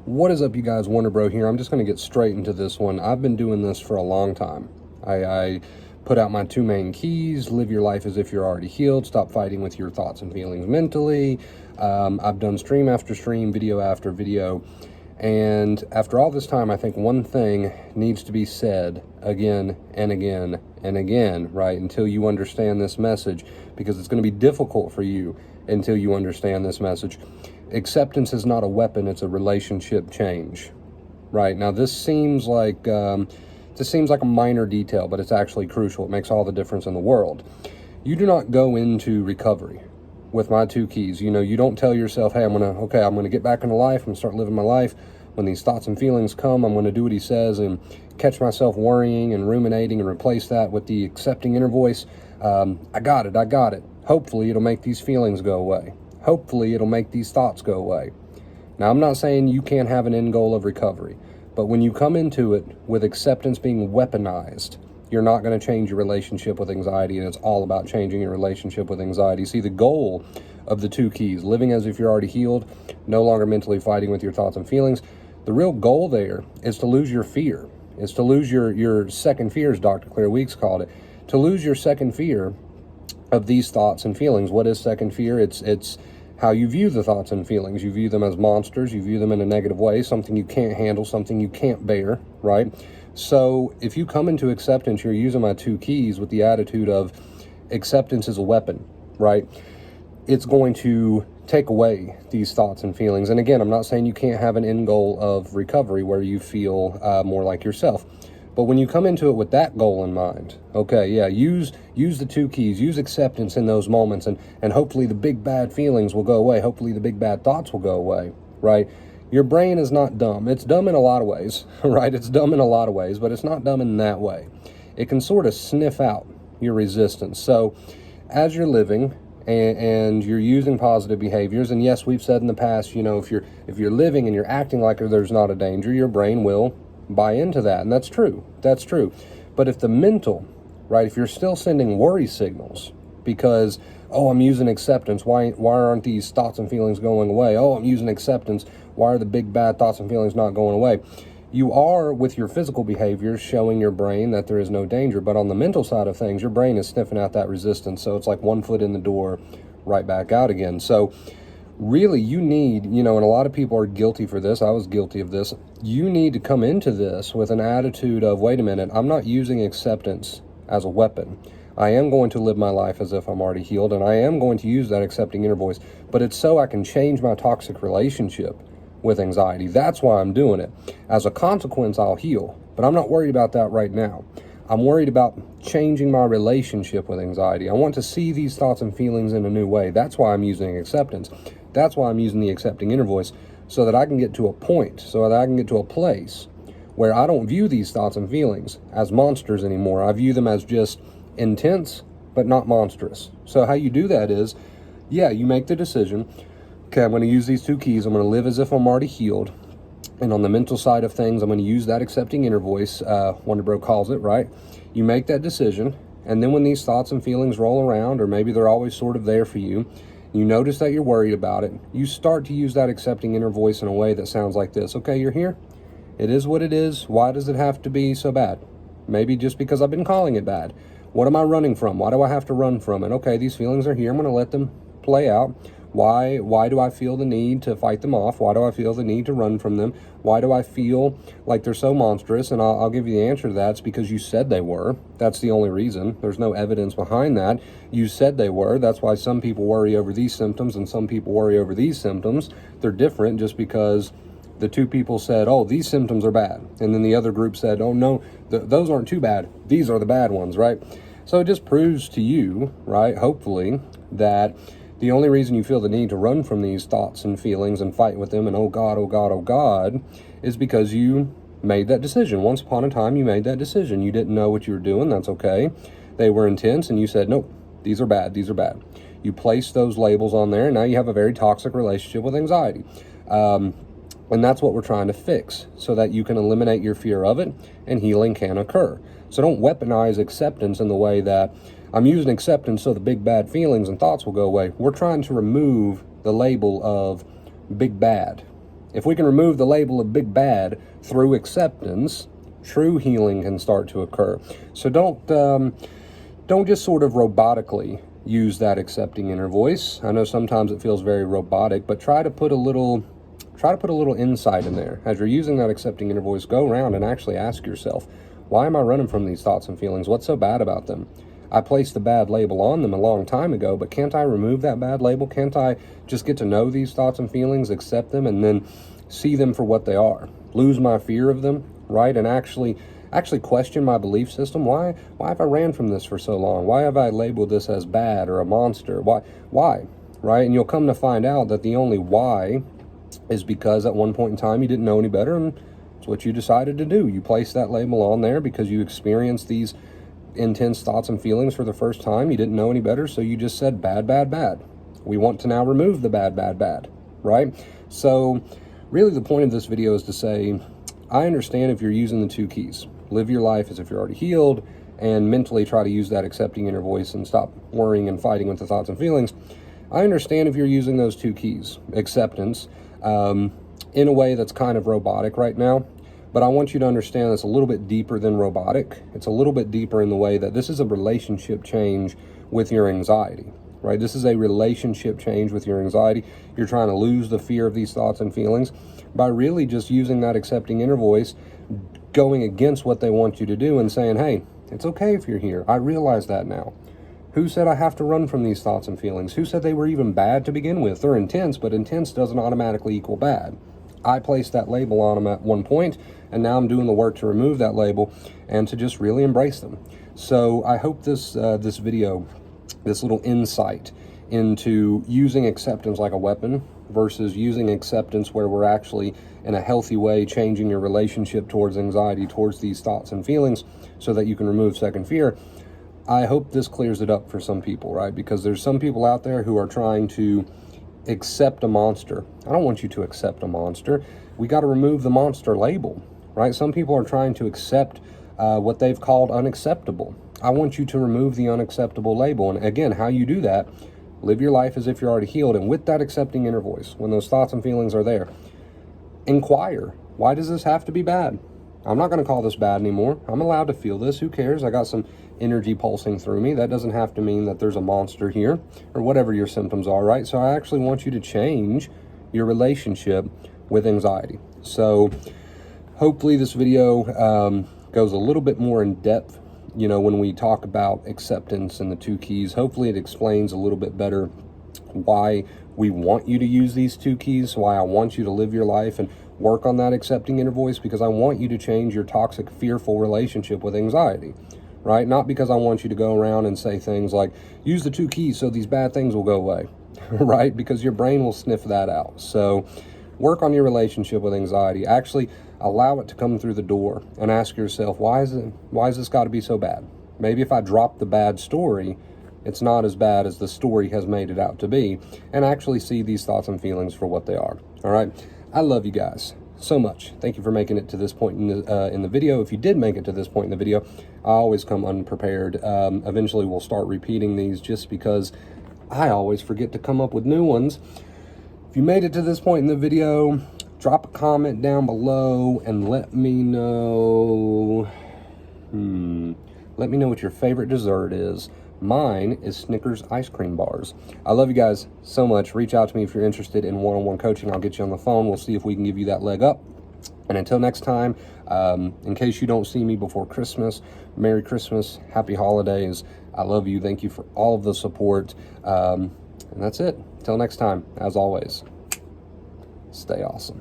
What is up, you guys? Wonder Bro here. I'm just going to get straight into this one. I've been doing this for a long time. I put out my two main keys: live your life as if you're already healed, stop fighting with your thoughts and feelings mentally. I've done stream after stream, video after video, and after all this time, I think one thing needs to be said again and again and again, right, until you understand this message, because it's going to be difficult for you until you understand this message. Acceptance is not a weapon, it's a relationship change. Right, now this seems like a minor detail, but it's actually crucial. It makes all the difference in the world. You do not go into recovery with my two keys. You don't tell yourself, hey, I'm gonna get back into life, I'm gonna start living my life. When these thoughts and feelings come, I'm gonna do what he says and catch myself worrying and ruminating and replace that with the accepting inner voice. I got it. Hopefully it'll make these feelings go away. Hopefully it'll make these thoughts go away. Now, I'm not saying you can't have an end goal of recovery, but when you come into it with acceptance being weaponized, you're not going to change your relationship with anxiety, and it's all about changing your relationship with anxiety. See, the goal of the two keys, living as if you're already healed, no longer mentally fighting with your thoughts and feelings, the real goal there is to lose your fear, is to lose your second fear, as Dr. Claire Weeks called it, to lose your second fear of these thoughts and feelings. What is second fear? It's how you view the thoughts and feelings. You view them as monsters. You view them in a negative way, something you can't handle, something you can't bear, right? So if you come into acceptance, you're using my two keys with the attitude of acceptance is a weapon, right? It's going to take away these thoughts and feelings. And again, I'm not saying you can't have an end goal of recovery where you feel more like yourself. But when you come into it with that goal in mind, okay, yeah, use the two keys, use acceptance in those moments, and hopefully the big bad feelings will go away. Hopefully the big bad thoughts will go away, right? Your brain is not dumb. It's dumb in a lot of ways, right? It's dumb in a lot of ways, but it's not dumb in that way. It can sort of sniff out your resistance. So as you're living and you're using positive behaviors, and yes, we've said in the past, if you're living and you're acting like there's not a danger, your brain will buy into that, and that's true. But if the mental, right, if you're still sending worry signals because, oh, I'm using acceptance, why aren't these thoughts and feelings going away? Oh, I'm using acceptance, why are the big bad thoughts and feelings not going away? You are, with your physical behaviors, showing your brain that there is no danger, but on the mental side of things, your brain is sniffing out that resistance, so it's like one foot in the door, right back out again. So really, you need, and a lot of people are guilty for this. I was guilty of this. You need to come into this with an attitude of, wait a minute, I'm not using acceptance as a weapon. I am going to live my life as if I'm already healed, and I am going to use that accepting inner voice, but it's so I can change my toxic relationship with anxiety. That's why I'm doing it. As a consequence, I'll heal, but I'm not worried about that right now. I'm worried about changing my relationship with anxiety. I want to see these thoughts and feelings in a new way. That's why I'm using acceptance. That's why I'm using the accepting inner voice, so that I can get to a point, so that I can get to a place where I don't view these thoughts and feelings as monsters anymore. I view them as just intense, but not monstrous. So how you do that is, yeah, you make the decision, okay, I'm going to use these two keys. I'm going to live as if I'm already healed. And on the mental side of things, I'm going to use that accepting inner voice, Wonder Bro calls it, right? You make that decision, and then when these thoughts and feelings roll around, or maybe they're always sort of there for you, you notice that you're worried about it, you start to use that accepting inner voice in a way that sounds like this. Okay, you're here. It is what it is. Why does it have to be so bad? Maybe just because I've been calling it bad. What am I running from? Why do I have to run from it? Okay, these feelings are here. I'm going to let them play out. Why do I feel the need to fight them off? Why do I feel the need to run from them? Why do I feel like they're so monstrous? And I'll give you the answer to that. It's because you said they were. That's the only reason. There's no evidence behind that. You said they were. That's why some people worry over these symptoms and some people worry over these symptoms. They're different just because the two people said, oh, these symptoms are bad. And then the other group said, oh, no, those aren't too bad. These are the bad ones, right? So it just proves to you, right, hopefully, that the only reason you feel the need to run from these thoughts and feelings and fight with them and oh God, is because you made that decision. Once upon a time, you made that decision. You didn't know what you were doing. That's okay. They were intense, and you said, nope, these are bad. You placed those labels on there, and now you have a very toxic relationship with anxiety. And that's what we're trying to fix, so that you can eliminate your fear of it and healing can occur. So don't weaponize acceptance in the way that I'm using acceptance so the big bad feelings and thoughts will go away. We're trying to remove the label of big bad If we can remove the label of big bad through acceptance, true healing can start to occur. So don't just sort of robotically use that accepting inner voice. I know sometimes it feels very robotic, but try to put a little insight in there. As you're using that accepting inner voice, go around and actually ask yourself, why am I running from these thoughts and feelings? What's so bad about them? I placed the bad label on them a long time ago, but can't I remove that bad label? Can't I just get to know these thoughts and feelings, accept them, and then see them for what they are? Lose my fear of them, right? And actually question my belief system. Why have I ran from this for so long? Why have I labeled this as bad or a monster? Why? Right? And you'll come to find out that the only why is because at one point in time you didn't know any better, and it's what you decided to do. You placed that label on there because you experienced these intense thoughts and feelings for the first time. You didn't know any better, so you just said bad, bad, bad. We want to now remove the bad, bad, bad, right? So really the point of this video is to say, I understand if you're using the 2 keys. Live your life as if you're already healed, and mentally try to use that accepting inner voice and stop worrying and fighting with the thoughts and feelings. I understand if you're using those 2 keys, acceptance, in a way that's kind of robotic right now. But I want you to understand it's a little bit deeper than robotic. It's a little bit deeper in the way that this is a relationship change with your anxiety, right? This is a relationship change with your anxiety. You're trying to lose the fear of these thoughts and feelings by really just using that accepting inner voice, going against what they want you to do and saying, hey, it's okay if you're here. I realize that now. Who said I have to run from these thoughts and feelings? Who said they were even bad to begin with? They're intense, but intense doesn't automatically equal bad. I placed that label on them at one point, and now I'm doing the work to remove that label and to just really embrace them. So I hope this video, this little insight into using acceptance like a weapon versus using acceptance where we're actually in a healthy way changing your relationship towards anxiety, towards these thoughts and feelings so that you can remove second fear. I hope this clears it up for some people, right? Because there's some people out there who are trying to accept a monster. I don't want you to accept a monster. We got to remove the monster label, right? Some people are trying to accept what they've called unacceptable. I want you to remove the unacceptable label. And again, how you do that, live your life as if you're already healed. And with that accepting inner voice, when those thoughts and feelings are there, inquire, why does this have to be bad? I'm not going to call this bad anymore. I'm allowed to feel this. Who cares? I got some energy pulsing through me. That doesn't have to mean that there's a monster here or whatever your symptoms are, right? So I actually want you to change your relationship with anxiety. So hopefully this video goes a little bit more in depth, you know, when we talk about acceptance and the 2 keys. Hopefully it explains a little bit better why we want you to use these 2 keys, why I want you to live your life and work on that accepting inner voice, because I want you to change your toxic, fearful relationship with anxiety, right? Not because I want you to go around and say things like, use the 2 keys so these bad things will go away, right? Because your brain will sniff that out. So work on your relationship with anxiety. Actually allow it to come through the door and ask yourself, why is this got to be so bad? Maybe if I drop the bad story, it's not as bad as the story has made it out to be, and actually see these thoughts and feelings for what they are. All right. I love you guys so much. Thank you for making it to this point in the video. If you did make it to this point in the video, I always come unprepared. Eventually we'll start repeating these just because I always forget to come up with new ones. If you made it to this point in the video, drop a comment down below and let me know. Let me know what your favorite dessert is. Mine is Snickers ice cream bars. I love you guys so much. Reach out to me if you're interested in one-on-one coaching. I'll get you on the phone. We'll see if we can give you that leg up. And until next time, in case you don't see me before Christmas, Merry Christmas, Happy Holidays. I love you. Thank you for all of the support. And that's it. Until next time, as always, stay awesome.